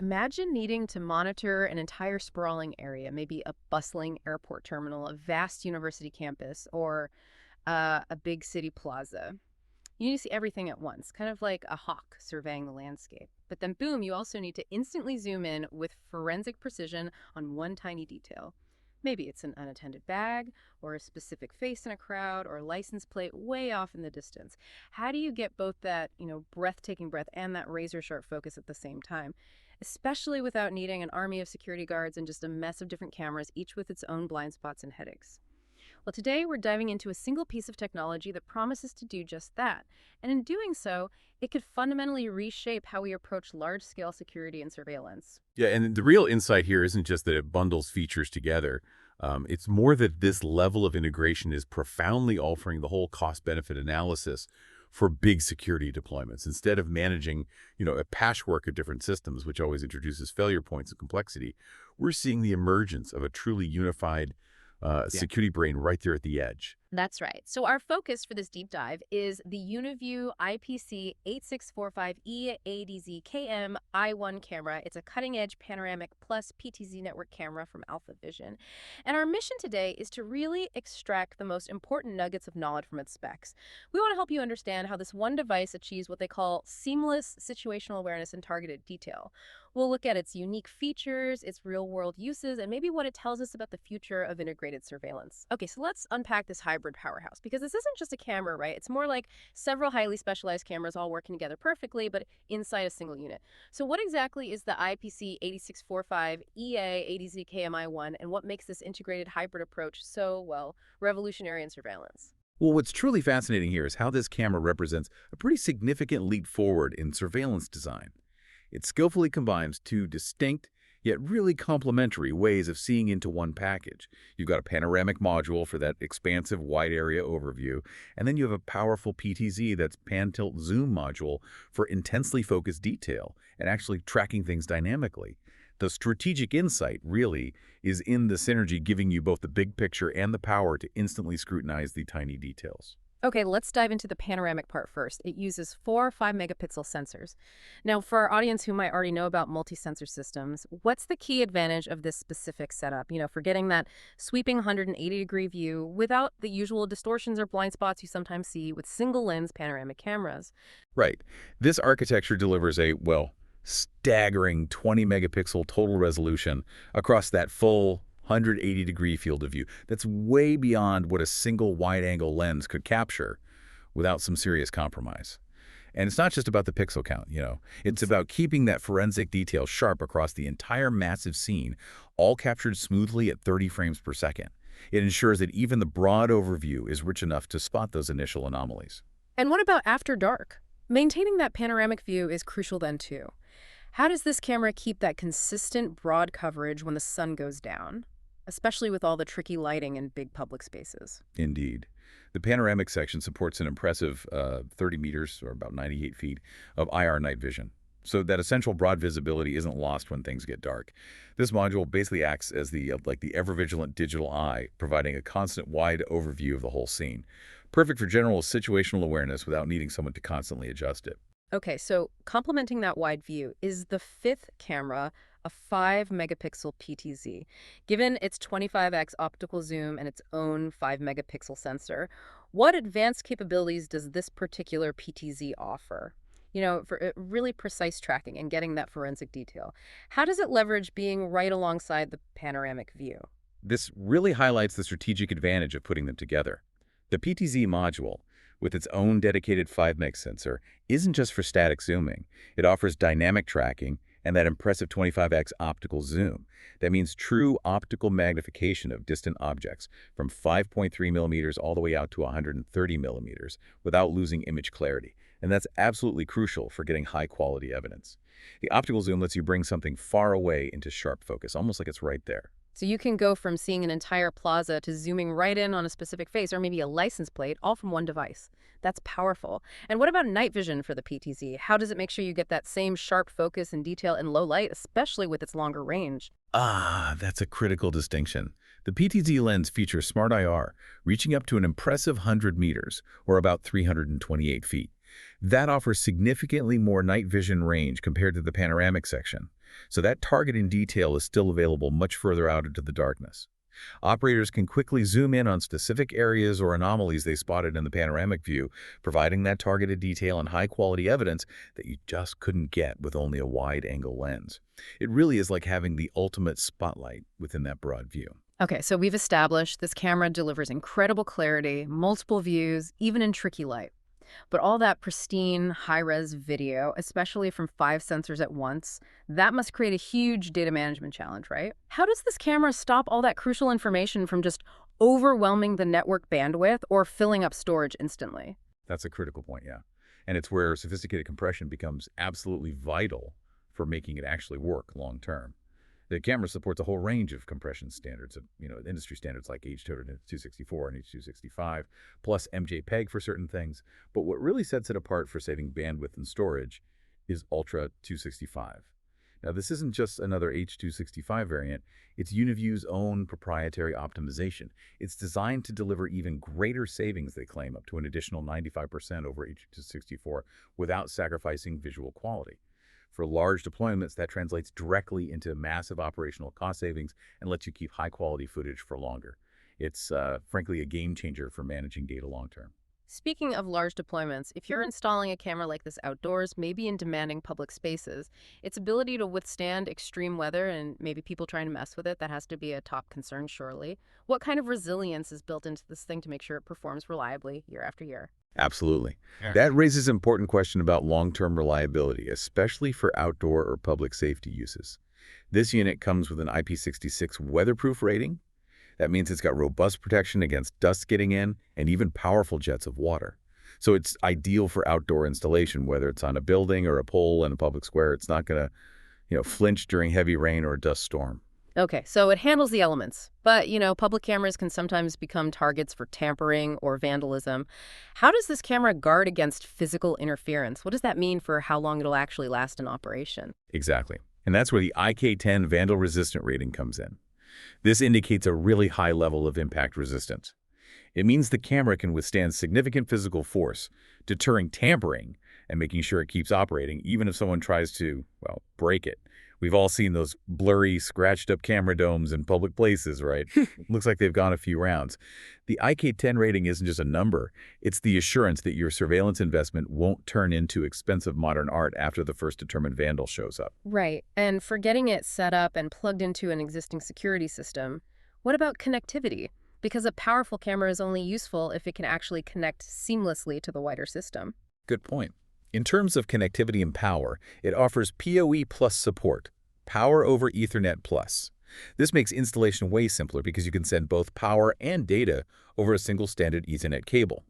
Imagine needing to monitor an entire sprawling area, maybe a bustling airport terminal, a vast university campus, or a big city plaza. You need to see everything at once, kind of like a hawk surveying the landscape. But then, boom, you also need to instantly zoom in with forensic precision on one tiny detail. Maybe it's an unattended bag, or a specific face in a crowd, or a license plate way off in the distance. How do you get both that, breathtaking breath and that razor sharp focus at the same time? Especially without needing an army of security guards and just a mess of different cameras, each with its own blind spots and headaches. Well, today we're diving into a single piece of technology that promises to do just that. And in doing so, it could fundamentally reshape how we approach large-scale security and surveillance. Yeah, and the real insight here isn't just that it bundles features together. It's more that this level of integration is profoundly altering the whole cost-benefit analysis for big security deployments. Instead of managing, a patchwork of different systems, which always introduces failure points and complexity, we're seeing the emergence of a truly unified security brain right there at the edge. That's right. So our focus for this deep dive is the Uniview IPC8645EA-ADZKM-I1 camera. It's a cutting-edge panoramic plus PTZ network camera from Alpha Vision. And our mission today is to really extract the most important nuggets of knowledge from its specs. We want to help you understand how this one device achieves what they call seamless situational awareness and targeted detail. We'll look at its unique features, its real-world uses, and maybe what it tells us about the future of integrated surveillance. Okay, so let's unpack this hybrid powerhouse, because this isn't just a camera, right? It's more like several highly specialized cameras all working together perfectly, but inside a single unit. So what exactly is the IPC8645EA-ADZKM-I1, and what makes this integrated hybrid approach so, well, revolutionary in surveillance? Well, what's truly fascinating here is how this camera represents a pretty significant leap forward in surveillance design. It skillfully combines two distinct, yet really complementary ways of seeing into one package. You've got a panoramic module for that expansive wide area overview, and then you have a powerful PTZ, that's pan-tilt zoom module, for intensely focused detail and actually tracking things dynamically. The strategic insight, really, is in the synergy giving you both the big picture and the power to instantly scrutinize the tiny details. Okay, let's dive into the panoramic part first. It uses 4 5-megapixel sensors. Now, for our audience who might already know about multi-sensor systems, what's the key advantage of this specific setup? For getting that sweeping 180-degree view without the usual distortions or blind spots you sometimes see with single-lens panoramic cameras. Right. This architecture delivers a, well, staggering 20-megapixel total resolution across that full 180-degree field of view. That's way beyond what a single wide-angle lens could capture without some serious compromise. And it's not just about the pixel count, It's about keeping that forensic detail sharp across the entire massive scene, all captured smoothly at 30 frames per second. It ensures that even the broad overview is rich enough to spot those initial anomalies. And what about after dark? Maintaining that panoramic view is crucial then, too. How does this camera keep that consistent broad coverage when the sun goes down, especially with all the tricky lighting in big public spaces? Indeed. The panoramic section supports an impressive 30 meters, or about 98 feet, of IR night vision. So that essential broad visibility isn't lost when things get dark. This module basically acts as the ever-vigilant digital eye, providing a constant wide overview of the whole scene. Perfect for general situational awareness without needing someone to constantly adjust it. Okay, so complementing that wide view is the 5th camera, a 5-megapixel PTZ. Given its 25x optical zoom and its own 5-megapixel sensor, what advanced capabilities does this particular PTZ offer? For really precise tracking and getting that forensic detail. How does it leverage being right alongside the panoramic view? This really highlights the strategic advantage of putting them together. The PTZ module, with its own dedicated 5-meg sensor, isn't just for static zooming. It offers dynamic tracking and that impressive 25x optical zoom. That means true optical magnification of distant objects from 5.3 millimeters all the way out to 130 millimeters without losing image clarity. And that's absolutely crucial for getting high-quality evidence. The optical zoom lets you bring something far away into sharp focus, almost like it's right there. So you can go from seeing an entire plaza to zooming right in on a specific face or maybe a license plate, all from one device. That's powerful. And what about night vision for the PTZ? How does it make sure you get that same sharp focus and detail in low light, especially with its longer range? That's a critical distinction. The PTZ lens features Smart IR, reaching up to an impressive 100 meters, or about 328 feet. That offers significantly more night vision range compared to the panoramic section. So that targeting detail is still available much further out into the darkness. Operators can quickly zoom in on specific areas or anomalies they spotted in the panoramic view, providing that targeted detail and high-quality evidence that you just couldn't get with only a wide-angle lens. It really is like having the ultimate spotlight within that broad view. Okay, so we've established this camera delivers incredible clarity, multiple views, even in tricky light. But all that pristine, high-res video, especially from 5 sensors at once, that must create a huge data management challenge, right? How does this camera stop all that crucial information from just overwhelming the network bandwidth or filling up storage instantly? That's a critical point, yeah. And it's where sophisticated compression becomes absolutely vital for making it actually work long term. The camera supports a whole range of compression standards, industry standards like H.264 and H.265, plus MJPEG for certain things. But what really sets it apart for saving bandwidth and storage is Ultra 265. Now, this isn't just another H.265 variant. It's Uniview's own proprietary optimization. It's designed to deliver even greater savings, they claim, up to an additional 95% over H.264 without sacrificing visual quality. For large deployments, that translates directly into massive operational cost savings and lets you keep high-quality footage for longer. It's, frankly, a game changer for managing data long-term. Speaking of large deployments, if you're installing a camera like this outdoors, maybe in demanding public spaces, its ability to withstand extreme weather and maybe people trying to mess with it, that has to be a top concern, surely. What kind of resilience is built into this thing to make sure it performs reliably year after year? Absolutely. Yeah. That raises an important question about long-term reliability, especially for outdoor or public safety uses. This unit comes with an IP66 weatherproof rating. That means it's got robust protection against dust getting in and even powerful jets of water. So it's ideal for outdoor installation, whether it's on a building or a pole in a public square. It's not going to, flinch during heavy rain or a dust storm. Okay, so it handles the elements, but, public cameras can sometimes become targets for tampering or vandalism. How does this camera guard against physical interference? What does that mean for how long it'll actually last in operation? Exactly. And that's where the IK10 vandal-resistant rating comes in. This indicates a really high level of impact resistance. It means the camera can withstand significant physical force, deterring tampering and making sure it keeps operating, even if someone tries to, break it. We've all seen those blurry, scratched-up camera domes in public places, right? Looks like they've gone a few rounds. The IK10 rating isn't just a number. It's the assurance that your surveillance investment won't turn into expensive modern art after the first determined vandal shows up. Right, and for getting it set up and plugged into an existing security system, what about connectivity? Because a powerful camera is only useful if it can actually connect seamlessly to the wider system. Good point. In terms of connectivity and power, it offers PoE Plus support, Power over Ethernet Plus. This makes installation way simpler because you can send both power and data over a single standard Ethernet cable.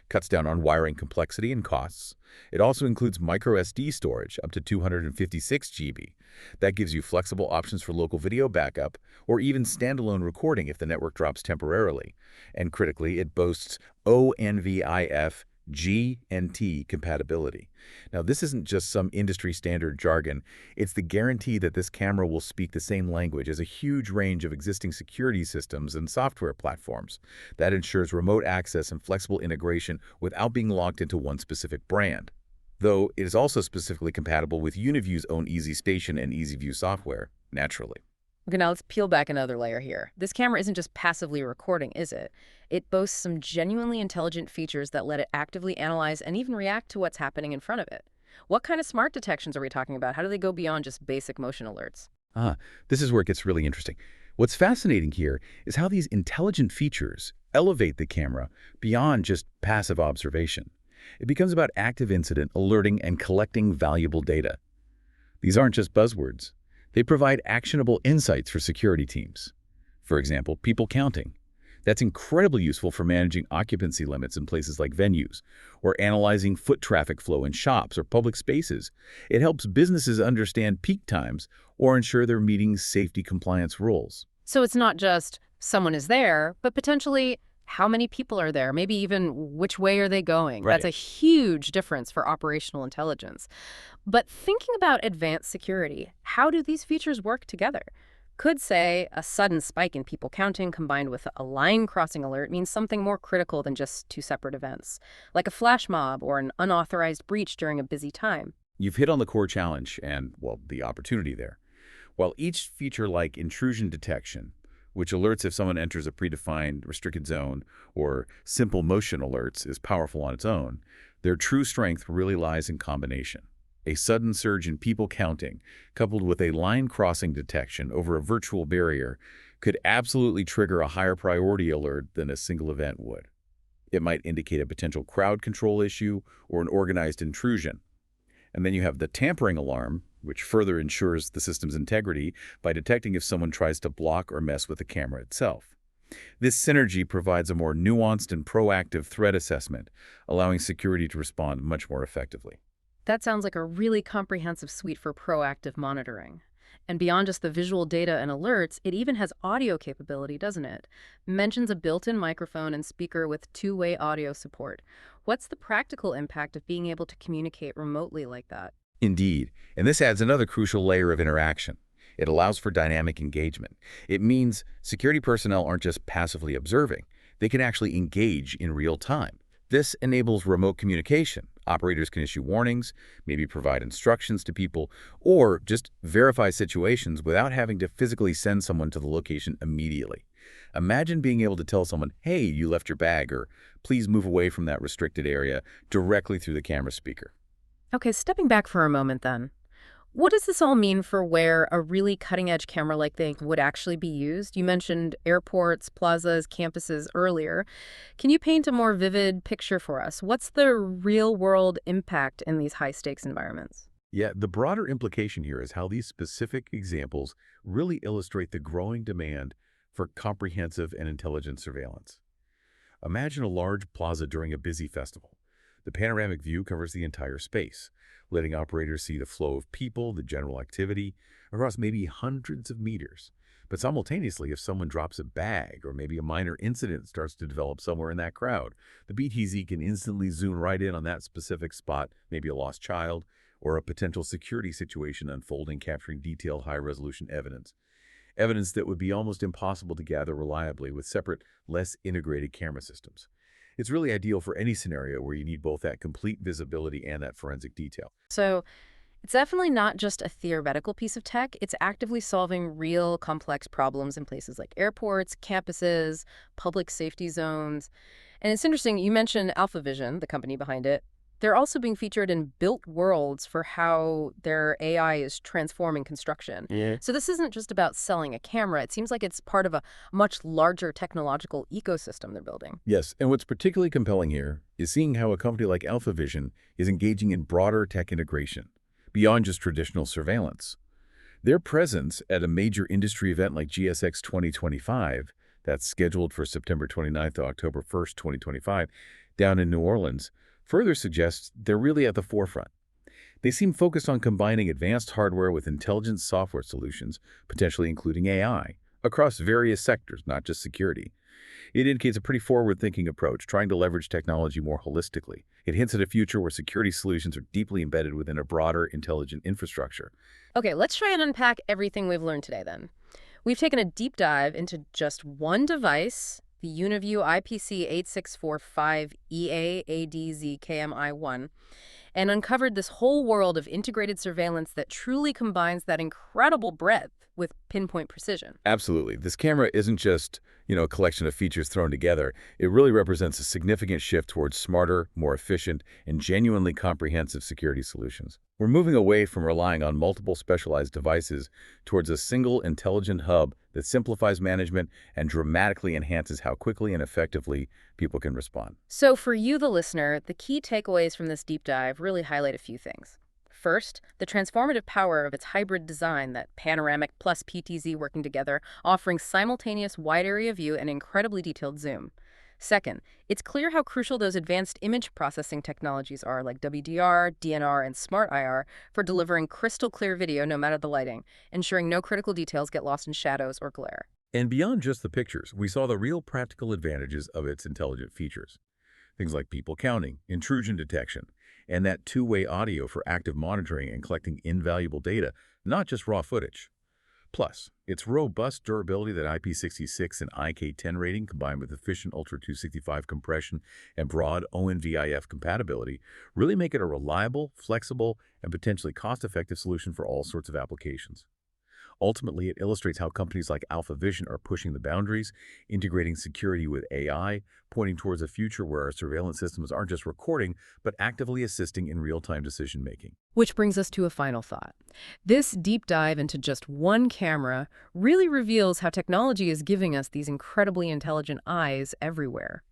Cuts down on wiring complexity and costs. It also includes microSD storage up to 256 GB. That gives you flexible options for local video backup or even standalone recording if the network drops temporarily. And critically, it boasts ONVIF G and T compatibility. Now, this isn't just some industry standard jargon. It's the guarantee that this camera will speak the same language as a huge range of existing security systems and software platforms. That ensures remote access and flexible integration without being locked into one specific brand. Though it is also specifically compatible with Uniview's own Easy Station and EasyView software, naturally. Okay, now let's peel back another layer here. This camera isn't just passively recording, is it? It boasts some genuinely intelligent features that let it actively analyze and even react to what's happening in front of it. What kind of smart detections are we talking about? How do they go beyond just basic motion alerts? This is where it gets really interesting. What's fascinating here is how these intelligent features elevate the camera beyond just passive observation. It becomes about active incident alerting and collecting valuable data. These aren't just buzzwords. They provide actionable insights for security teams. For example, people counting. That's incredibly useful for managing occupancy limits in places like venues, or analyzing foot traffic flow in shops or public spaces. It helps businesses understand peak times or ensure they're meeting safety compliance rules. So it's not just someone is there, but potentially how many people are there, maybe even which way are they going. Right. That's a huge difference for operational intelligence. But thinking about advanced security, how do these features work together? Could say a sudden spike in people counting combined with a line crossing alert means something more critical than just two separate events, like a flash mob or an unauthorized breach during a busy time. You've hit on the core challenge and, the opportunity there. While each feature like intrusion detection, which alerts if someone enters a predefined restricted zone, or simple motion alerts is powerful on its own, their true strength really lies in combination. A sudden surge in people counting, coupled with a line crossing detection over a virtual barrier, could absolutely trigger a higher priority alert than a single event would. It might indicate a potential crowd control issue or an organized intrusion. And then you have the tampering alarm, which further ensures the system's integrity by detecting if someone tries to block or mess with the camera itself. This synergy provides a more nuanced and proactive threat assessment, allowing security to respond much more effectively. That sounds like a really comprehensive suite for proactive monitoring. And beyond just the visual data and alerts, it even has audio capability, doesn't it? Mentions a built-in microphone and speaker with two-way audio support. What's the practical impact of being able to communicate remotely like that? Indeed, and this adds another crucial layer of interaction. It allows for dynamic engagement. It means security personnel aren't just passively observing. They can actually engage in real time. This enables remote communication. Operators can issue warnings, maybe provide instructions to people, or just verify situations without having to physically send someone to the location immediately. Imagine being able to tell someone, hey, you left your bag, or please move away from that restricted area directly through the camera speaker. Okay, stepping back for a moment then. What does this all mean for where a really cutting-edge camera-like thing would actually be used? You mentioned airports, plazas, campuses earlier. Can you paint a more vivid picture for us? What's the real-world impact in these high-stakes environments? Yeah, the broader implication here is how these specific examples really illustrate the growing demand for comprehensive and intelligent surveillance. Imagine a large plaza during a busy festival. The panoramic view covers the entire space, letting operators see the flow of people, the general activity, across maybe hundreds of meters. But simultaneously, if someone drops a bag or maybe a minor incident starts to develop somewhere in that crowd, the PTZ can instantly zoom right in on that specific spot, maybe a lost child, or a potential security situation unfolding, capturing detailed high-resolution evidence. Evidence that would be almost impossible to gather reliably with separate, less integrated camera systems. It's really ideal for any scenario where you need both that complete visibility and that forensic detail. So it's definitely not just a theoretical piece of tech. It's actively solving real complex problems in places like airports, campuses, public safety zones. And it's interesting, you mentioned AlphaVision, the company behind it. They're also being featured in built worlds for how their AI is transforming construction. Yeah. So this isn't just about selling a camera. It seems like it's part of a much larger technological ecosystem they're building. Yes, and what's particularly compelling here is seeing how a company like AlphaVision is engaging in broader tech integration, beyond just traditional surveillance. Their presence at a major industry event like GSX 2025, that's scheduled for September 29th to October 1st, 2025, down in New Orleans, further suggests they're really at the forefront. They seem focused on combining advanced hardware with intelligent software solutions, potentially including AI, across various sectors, not just security. It indicates a pretty forward-thinking approach, trying to leverage technology more holistically. It hints at a future where security solutions are deeply embedded within a broader, intelligent infrastructure. Okay, let's try and unpack everything we've learned today then. We've taken a deep dive into just one device, the Uniview IPC8645EA-ADZKM-I1, and uncovered this whole world of integrated surveillance that truly combines that incredible breadth with pinpoint precision. Absolutely. This camera isn't just, a collection of features thrown together. It really represents a significant shift towards smarter, more efficient, and genuinely comprehensive security solutions. We're moving away from relying on multiple specialized devices towards a single intelligent hub that simplifies management and dramatically enhances how quickly and effectively people can respond. So for you, the listener, the key takeaways from this deep dive really highlight a few things. First, the transformative power of its hybrid design, that panoramic plus PTZ working together, offering simultaneous wide area view and incredibly detailed zoom. Second, it's clear how crucial those advanced image processing technologies are, like WDR, DNR, and Smart IR, for delivering crystal clear video no matter the lighting, ensuring no critical details get lost in shadows or glare. And beyond just the pictures, we saw the real practical advantages of its intelligent features. Things like people counting, intrusion detection, and that two-way audio for active monitoring and collecting invaluable data, not just raw footage. Plus, its robust durability, that IP66 and IK10 rating combined with efficient Ultra 265 compression and broad ONVIF compatibility really make it a reliable, flexible, and potentially cost-effective solution for all sorts of applications. Ultimately, it illustrates how companies like Alpha Vision are pushing the boundaries, integrating security with AI, pointing towards a future where our surveillance systems aren't just recording, but actively assisting in real-time decision-making. Which brings us to a final thought. This deep dive into just one camera really reveals how technology is giving us these incredibly intelligent eyes everywhere.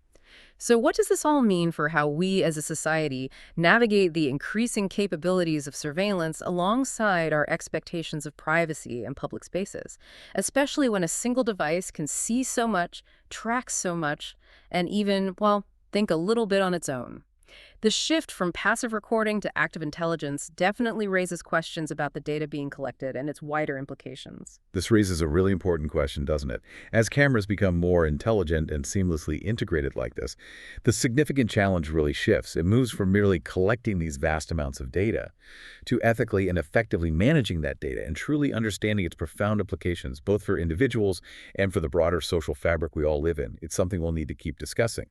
So what does this all mean for how we as a society navigate the increasing capabilities of surveillance alongside our expectations of privacy in public spaces, especially when a single device can see so much, track so much, and even, well, think a little bit on its own? The shift from passive recording to active intelligence definitely raises questions about the data being collected and its wider implications. This raises a really important question, doesn't it? As cameras become more intelligent and seamlessly integrated like this, the significant challenge really shifts. It moves from merely collecting these vast amounts of data to ethically and effectively managing that data and truly understanding its profound implications, both for individuals and for the broader social fabric we all live in. It's something we'll need to keep discussing.